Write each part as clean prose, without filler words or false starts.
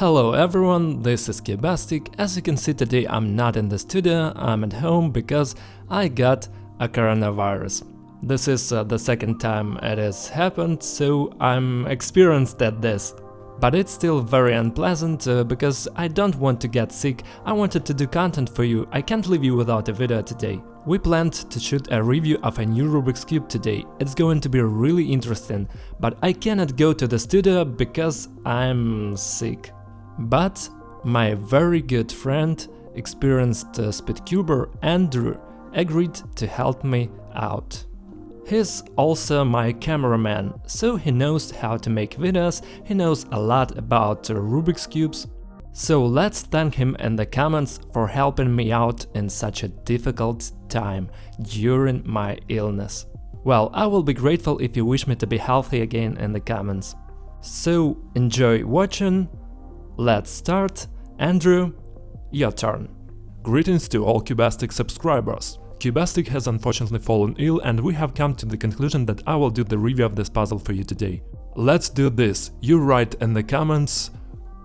Hello everyone, this is Cubastic. As you can see, today I'm not in the studio, I'm at home because I got a coronavirus. This is the second time it has happened, so I'm experienced at this. But it's still very unpleasant because I don't want to get sick. I wanted to do content for you. I can't leave you without a video today. We planned to shoot a review of a new Rubik's Cube today. It's going to be really interesting, but I cannot go to the studio because I'm sick. But my very good friend, experienced speedcuber Andrew, agreed to help me out. He's also my cameraman, so he knows how to make videos, he knows a lot about Rubik's Cubes. So let's thank him in the comments for helping me out in such a difficult time during my illness. Well, I will be grateful if you wish me to be healthy again in the comments. So enjoy watching, let's start. Andrew, your turn. Greetings to all Cubastic subscribers. Cubastic has unfortunately fallen ill and we have come to the conclusion that I will do the review of this puzzle for you today. Let's do this. You write in the comments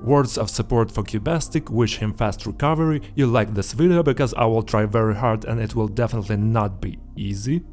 words of support for Cubastic, wish him fast recovery, you like this video because I will try very hard and it will definitely not be easy.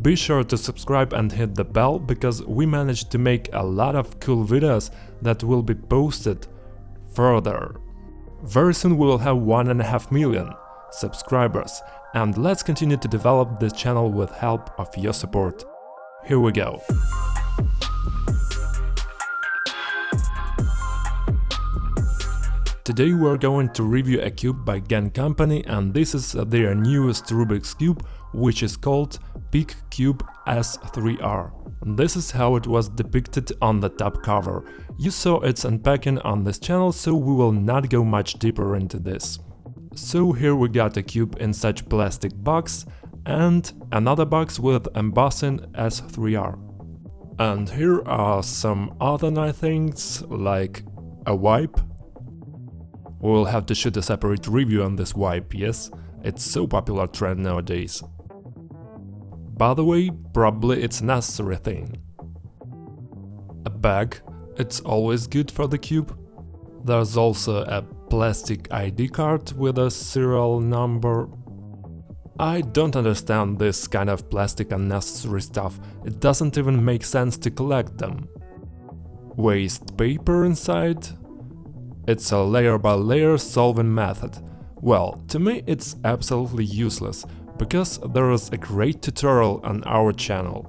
Be sure to subscribe and hit the bell because we managed to make a lot of cool videos that will be posted further. Very soon we will have 1.5 million subscribers. And let's continue to develop this channel with help of your support. Here we go. Today we're going to review a cube by Gen Company, and this is their newest Rubik's Cube, which is called PicCube S3R. This is how it was depicted on the top cover. You saw its unpacking on this channel, so we will not go much deeper into this. So here we got a cube in such plastic box and another box with embossing S3R. And here are some other nice things like a wipe. We'll have to shoot a separate review on this wipe, yes? It's so popular trend nowadays. By the way, probably it's a necessary thing. A bag, it's always good for the cube. There's also a plastic ID card with a serial number. I don't understand this kind of plastic unnecessary stuff, it doesn't even make sense to collect them. Waste paper inside. It's a layer by layer solving method. Well, to me it's absolutely useless, because there is a great tutorial on our channel.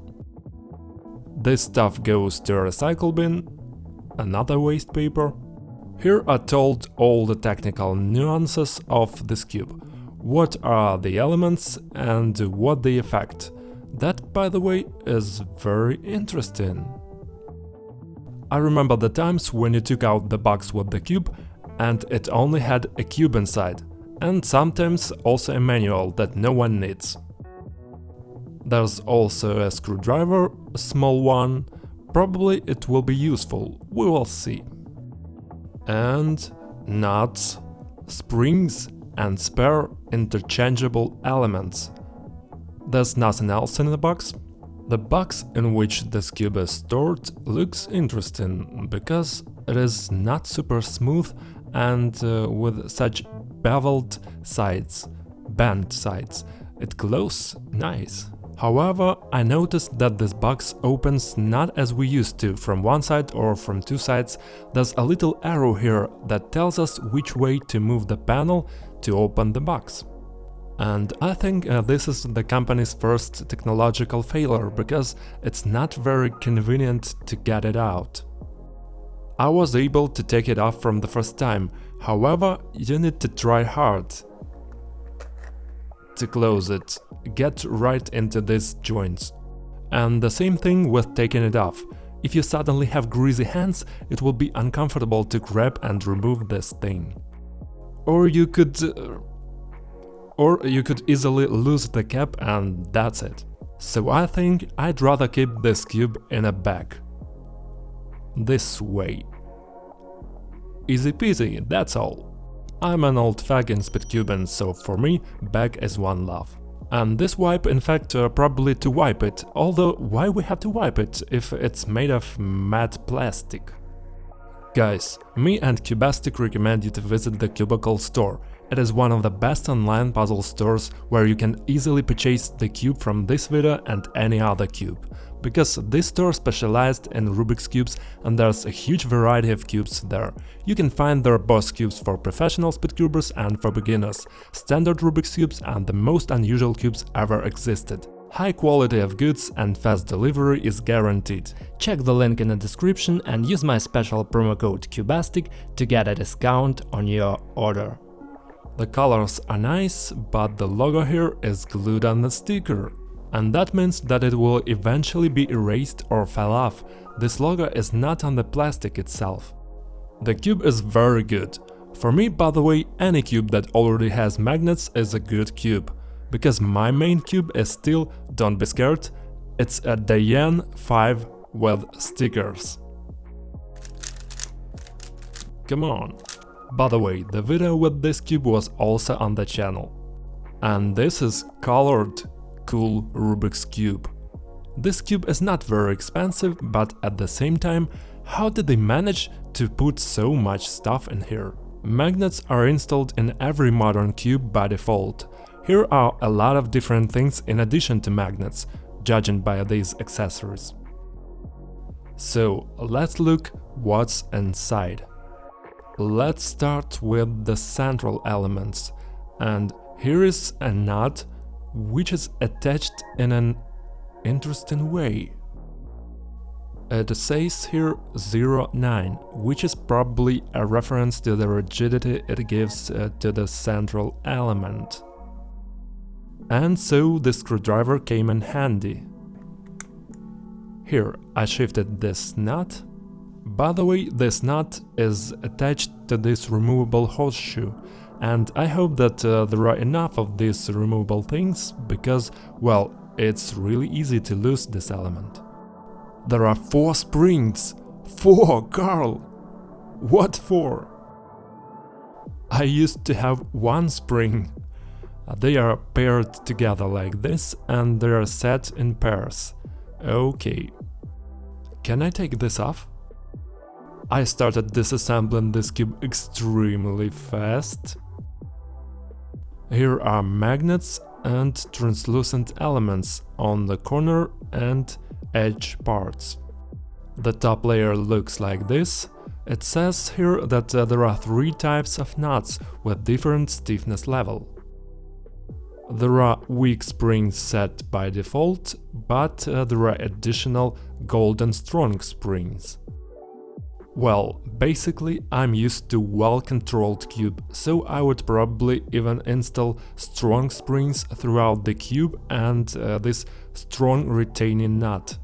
This stuff goes to a recycle bin. Another waste paper. Here are told all the technical nuances of this cube. What are the elements and what they affect. That, by the way, is very interesting. I remember the times when you took out the box with the cube and it only had a cube inside, and sometimes also a manual that no one needs. There's also a screwdriver, a small one. Probably it will be useful, we will see. And nuts, springs and spare interchangeable elements. There's nothing else in the box. The box in which this cube is stored looks interesting because it is not super smooth and with such beveled sides, bent sides. It glows nice. However, I noticed that this box opens not as we used to, from one side or from two sides. There's a little arrow here that tells us which way to move the panel to open the box. And I think this is the company's first technological failure, because it's not very convenient to get it out. I was able to take it off from the first time, however, you need to try hard to close it, get right into these joints. And the same thing with taking it off. If you suddenly have greasy hands, it will be uncomfortable to grab and remove this thing. Or you could easily lose the cap and that's it. So I think I'd rather keep this cube in a bag. This way. Easy peasy, that's all. I'm an old fag in speedcubing, so for me, bag is one love. And this wipe, in fact, probably to wipe it, although why we have to wipe it if it's made of matte plastic? Guys, me and Cubastic recommend you to visit the Cubicle store. It is one of the best online puzzle stores where you can easily purchase the cube from this video and any other cube. Because this store specialized in Rubik's cubes and there's a huge variety of cubes there. You can find their boss cubes for professional speedcubers and for beginners, standard Rubik's cubes and the most unusual cubes ever existed. High quality of goods and fast delivery is guaranteed. Check the link in the description and use my special promo code Cubastic to get a discount on your order. The colors are nice, but the logo here is glued on the sticker. And that means that it will eventually be erased or fell off. This logo is not on the plastic itself. The cube is very good. For me, by the way, any cube that already has magnets is a good cube. Because my main cube is still, don't be scared, it's a Dayan 5 with stickers. Come on. By the way, the video with this cube was also on the channel. And this is colored, cool Rubik's cube. This cube is not very expensive, but at the same time, how did they manage to put so much stuff in here? Magnets are installed in every modern cube by default. Here are a lot of different things in addition to magnets, judging by these accessories. So let's look what's inside. Let's start with the central elements, and here is a nut which is attached in an interesting way. It says here 09, which is probably a reference to the rigidity it gives to the central element. And so the screwdriver came in handy. Here I shifted this nut. By the way, this nut is attached to this removable horseshoe, and I hope that there are enough of these removable things, because, well, it's really easy to lose this element. There are 4 springs! 4, Carl! What for? I used to have 1 spring. They are paired together like this, and they are set in pairs. Okay. Can I take this off? I started disassembling this cube extremely fast. Here are magnets and translucent elements on the corner and edge parts. The top layer looks like this. It says here that there are 3 types of nuts with different stiffness level. There are weak springs set by default, but there are additional golden strong springs. Well, basically I'm used to well-controlled cube, so I would probably even install strong springs throughout the cube and this strong retaining nut.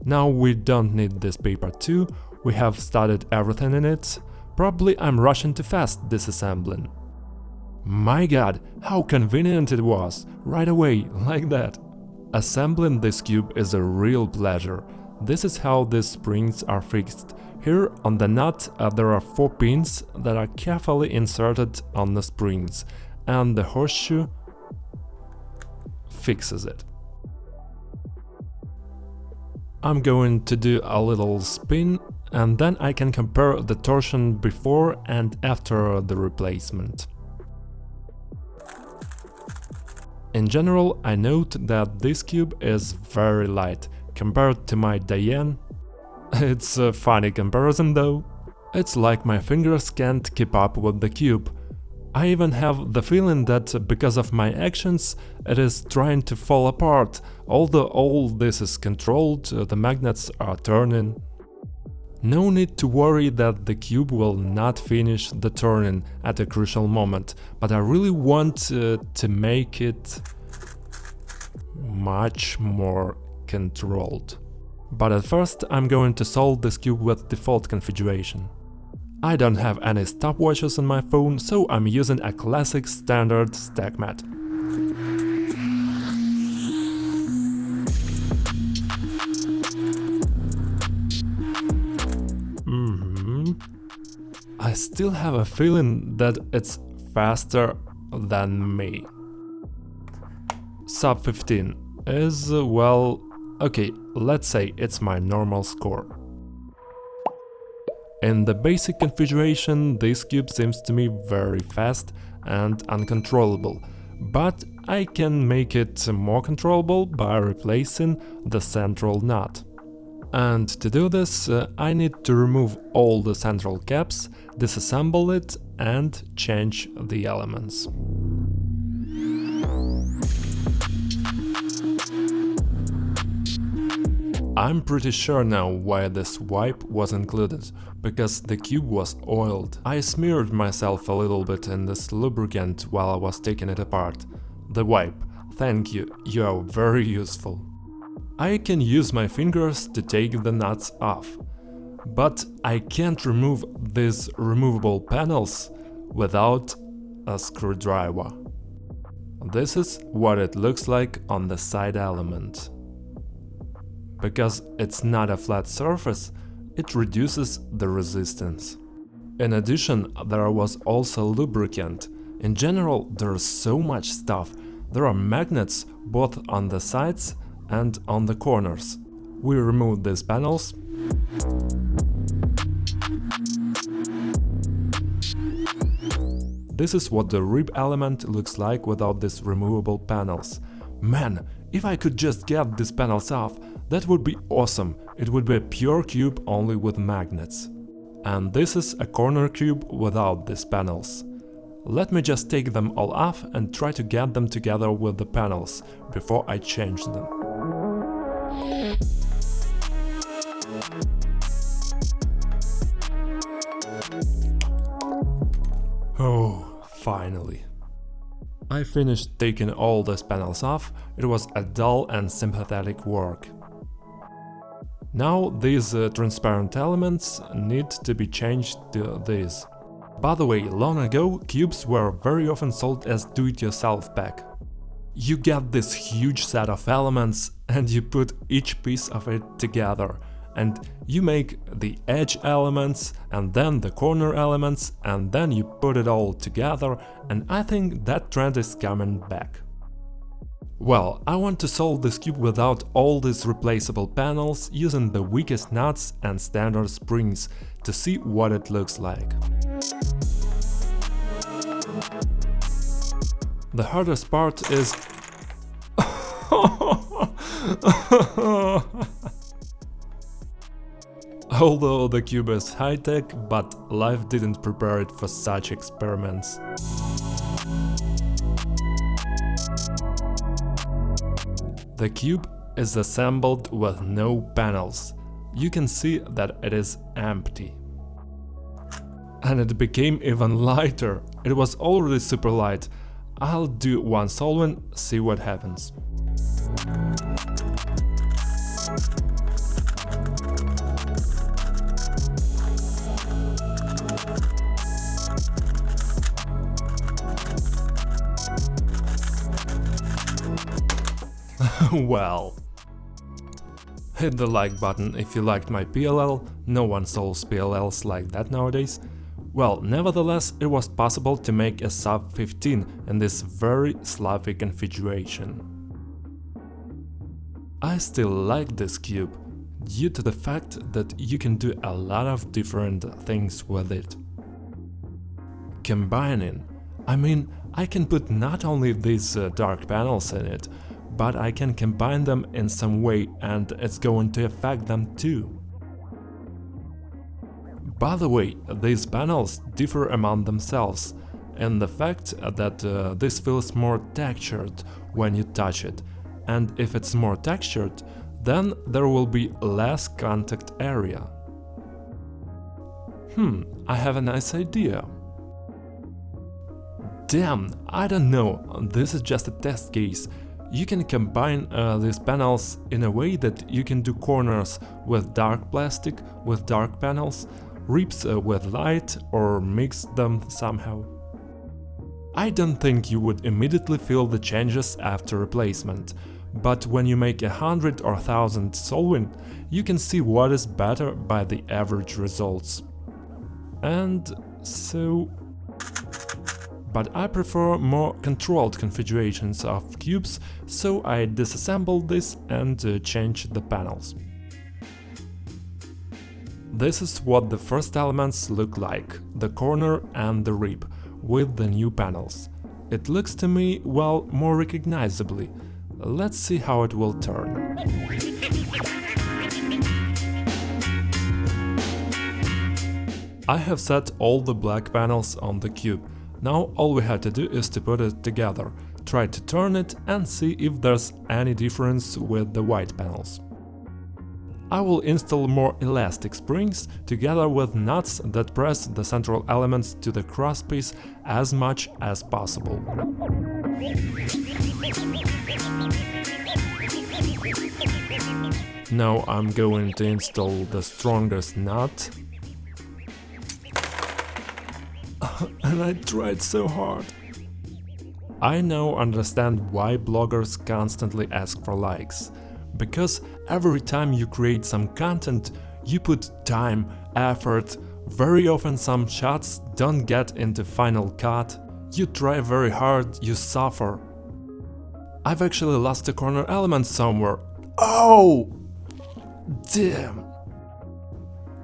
Now we don't need this paper too, we have studied everything in it. Probably I'm rushing too fast disassembling. My god, how convenient it was, right away, like that. Assembling this cube is a real pleasure. This is how these springs are fixed. Here on the nut there are 4 pins that are carefully inserted on the springs, and the horseshoe fixes it. I'm going to do a little spin, and then I can compare the torsion before and after the replacement. In general, I note that this cube is very light compared to my Dayan. It's a funny comparison though. It's like my fingers can't keep up with the cube. I even have the feeling that because of my actions it is trying to fall apart. Although all this is controlled, the magnets are turning. No need to worry that the cube will not finish the turning at a crucial moment, but I really want to make it much more controlled. But at first I'm going to solve this cube with default configuration. I don't have any stopwatches on my phone, so I'm using a classic standard stack mat. I still have a feeling that it's faster than me. Sub 15 is, well, okay, let's say it's my normal score. In the basic configuration, this cube seems to me very fast and uncontrollable, but I can make it more controllable by replacing the central nut. And to do this, I need to remove all the central caps, disassemble it and change the elements. I'm pretty sure now why this wipe was included, because the cube was oiled. I smeared myself a little bit in this lubricant while I was taking it apart. The wipe, thank you, you are very useful. I can use my fingers to take the nuts off, but I can't remove these removable panels without a screwdriver. This is what it looks like on the side element. Because it's not a flat surface, it reduces the resistance. In addition, there was also lubricant. In general, there's so much stuff. There are magnets both on the sides and on the corners. We removed these panels. This is what the rib element looks like without these removable panels. Man, if I could just get these panels off, that would be awesome. It would be a pure cube only with magnets. And this is a corner cube without these panels. Let me just take them all off and try to get them together with the panels before I change them. Oh, finally. I finished taking all these panels off. It was a dull and sympathetic work. Now these transparent elements need to be changed to these. By the way, long ago cubes were very often sold as do-it-yourself pack. You get this huge set of elements and you put each piece of it together, and you make the edge elements and then the corner elements and then you put it all together, and I think that trend is coming back. Well, I want to solve this cube without all these replaceable panels, using the weakest nuts and standard springs to see what it looks like. The hardest part is... Although the cube is high-tech, but life didn't prepare it for such experiments. The cube is assembled with no panels. You can see that it is empty. And it became even lighter. It was already super light. I'll do one solving, see what happens. Well, hit the like button if you liked my PLL, no one solves PLLs like that nowadays. Well, nevertheless, it was possible to make a sub 15 in this very sloppy configuration. I still like this cube, due to the fact that you can do a lot of different things with it. Combining, I mean, I can put not only these dark panels in it, but I can combine them in some way and it's going to affect them too. By the way, these panels differ among themselves in the fact that this feels more textured when you touch it, and if it's more textured, then there will be less contact area. I have a nice idea. Damn, I don't know, this is just a test case. You can combine these panels in a way that you can do corners with dark plastic with dark panels, ribs with light, or mix them somehow. I don't think you would immediately feel the changes after replacement, but when you make 100 or 1000 solving, you can see what is better by the average results. And so... But I prefer more controlled configurations of cubes, so I disassembled this and changed the panels. This is what the first elements look like, the corner and the rib, with the new panels. It looks to me, well, more recognizably. Let's see how it will turn. I have set all the black panels on the cube. Now all we had to do is to put it together, try to turn it and see if there's any difference with the white panels. I will install more elastic springs together with nuts that press the central elements to the crosspiece as much as possible. Now I'm going to install the strongest nut. And I tried so hard. I now understand why bloggers constantly ask for likes. Because every time you create some content, you put time, effort, very often some shots don't get into final cut, you try very hard, you suffer. I've actually lost a corner element somewhere. Oh! Damn!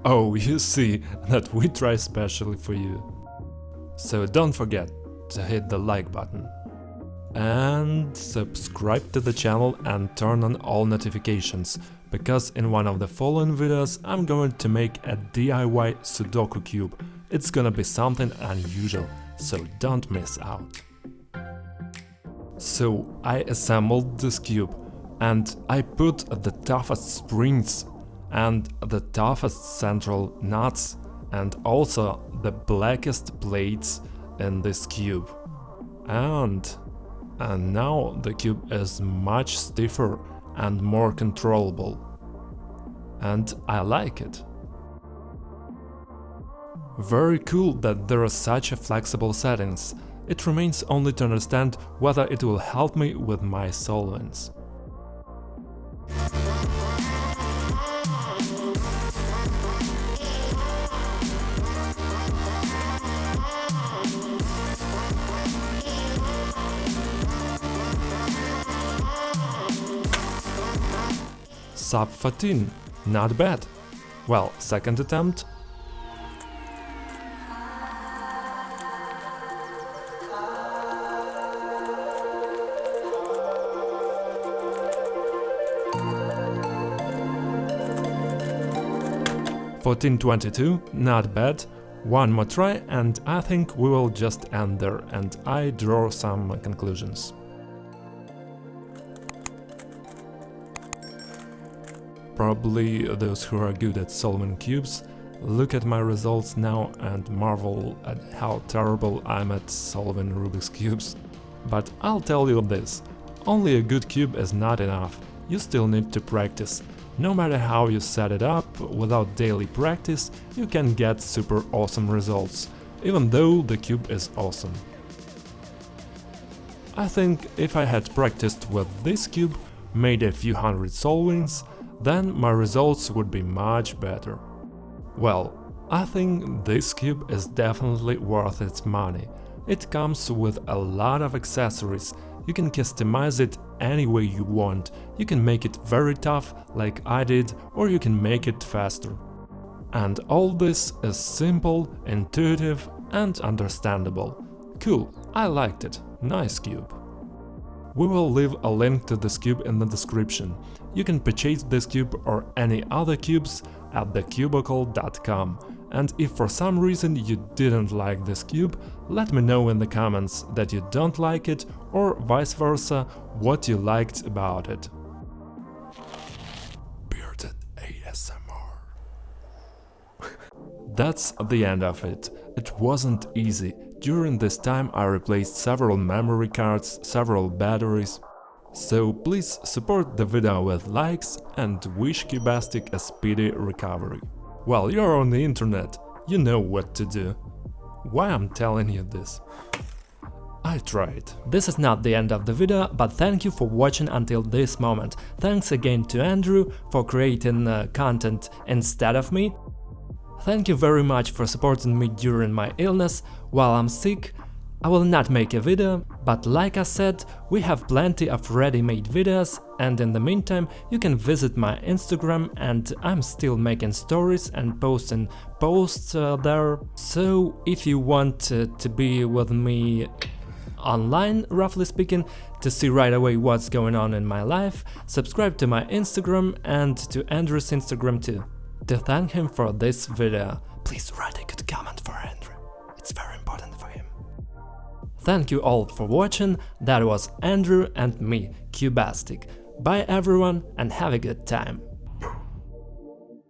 Oh, you see that we try specially for you. So don't forget to hit the like button. And subscribe to the channel and turn on all notifications, because in one of the following videos I'm going to make a DIY Sudoku cube. It's gonna be something unusual, so don't miss out. So I assembled this cube and I put the toughest springs and the toughest central nuts and also the blackest plates in this cube. And now the cube is much stiffer and more controllable. And I like it. Very cool that there are such flexible settings. It remains only to understand whether it will help me with my solvents. Sub 14, not bad. Well, second attempt. $14.22, not bad. One more try and I think we will just end there and I draw some conclusions. Probably those who are good at solving cubes look at my results now and marvel at how terrible I'm at solving Rubik's cubes. But I'll tell you this, only a good cube is not enough, you still need to practice. No matter how you set it up, without daily practice you can get super awesome results, even though the cube is awesome. I think if I had practiced with this cube, made a few hundred solvings, then my results would be much better. Well, I think this cube is definitely worth its money. It comes with a lot of accessories, you can customize it any way you want, you can make it very tough like I did, or you can make it faster. And all this is simple, intuitive and understandable. Cool, I liked it, nice cube. We will leave a link to this cube in the description. You can purchase this cube or any other cubes at thecubicle.com. And if for some reason you didn't like this cube, let me know in the comments that you don't like it or vice versa what you liked about it. Bearded ASMR. That's the end of it. It wasn't easy. During this time I replaced several memory cards, several batteries. So please support the video with likes and wish Cubastic a speedy recovery. Well, you're on the internet, you know what to do. Why I'm telling you this? I tried. This is not the end of the video, but thank you for watching until this moment. Thanks again to Andrew for creating content instead of me. Thank you very much for supporting me during my illness while I'm sick. I will not make a video, but like I said, we have plenty of ready-made videos, and in the meantime you can visit my Instagram, and I'm still making stories and posting posts there. So if you want to be with me online, roughly speaking, to see right away what's going on in my life, subscribe to my Instagram and to Andrew's Instagram too. To thank him for this video, please write a good comment for Andrew, it's very important for him. Thank you all for watching, that was Andrew and me, Cubastic. Bye everyone and have a good time.